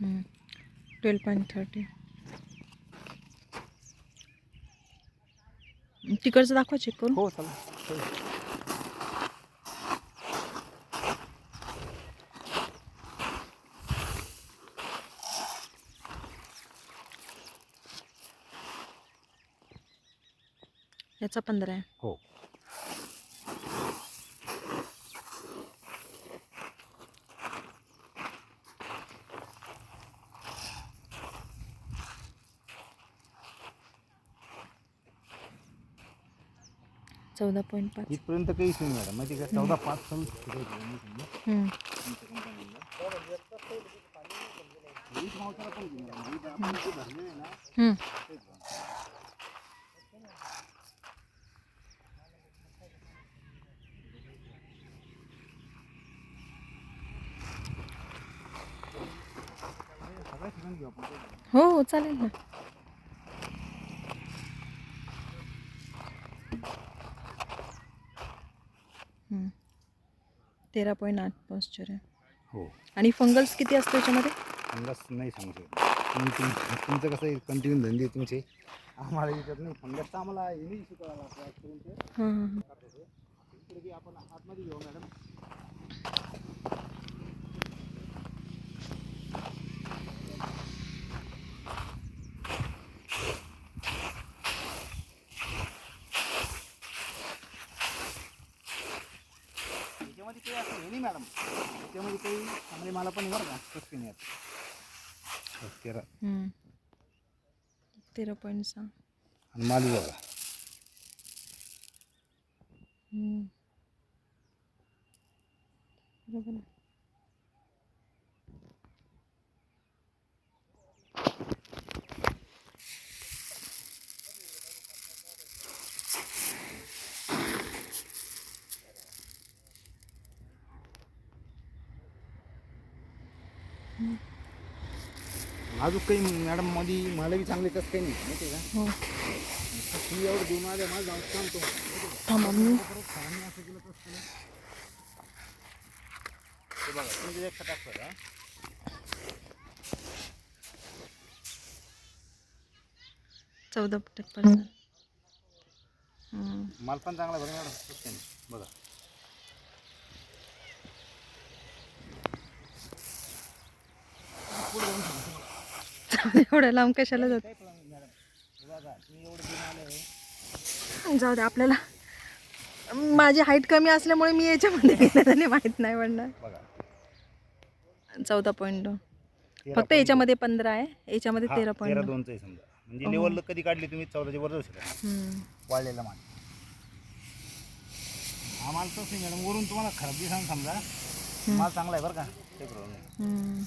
हम्म, 12.30. तिकडचं दाखवा चेक करून. हो चला. याचा 15 आहे. हो चौदा 14.5. इथपर्यंत काहीच नाही मॅडम. माहिती का 14.5 चालू हम्म. हम्म. हो हो चालेल ना. हम्म. 13.8 पॉस्चर आहे. हो. आणि फंगल्स किती असतो याच्यामध्ये? फंगस नाही सांगू शकत. तुमचं कसं आहे कंटिन्यू धंदे तुमचे, आम्हाला विकत नाही. फंगसचं आम्हाला हे नाही शिकवायला लागतं. हां हां हां. इकडे बी आपण आतमध्ये घेऊ मॅडम. याच्यामध्ये काही असं हे नाही मॅडम. याच्यामध्ये काही चांगले मला पण बरं का स्वस्त नाही आहेत. 13.6. आणि माल बघा. बरोबर आहे. अजून काही मॅडम मध्ये मला बी चांगले कसं काही नाही माहिती आहे का. हो तुम्ही एवढं देऊन आले मला जाऊन सांगतो. थांबा मी. असं केलं कसं ते बघा तुम्ही एक खटाक करा. चौदा 14%. माल पण चांगला बघा मॅडम. कसं काही नाही बघा. एवढ्या लांब कशाला जात? जाऊ दे आपल्याला. माझी हाईट कमी असल्यामुळे मी याच्यामध्ये गेल्याने माहीत नाही पडणार. 14.2. फक्त याच्यामध्ये 15 आहे, याच्यामध्ये 13.2. 13.2 आहे समजा. म्हणजे लेवल कधी काढली तुम्ही 14च्या वर जाऊ शकता. वाढलेला माल हा माल तसं मॅडम. वरून तुम्हाला खराब दिसा समजा माल चांगला आहे बरं का. ते बरोबर नाही.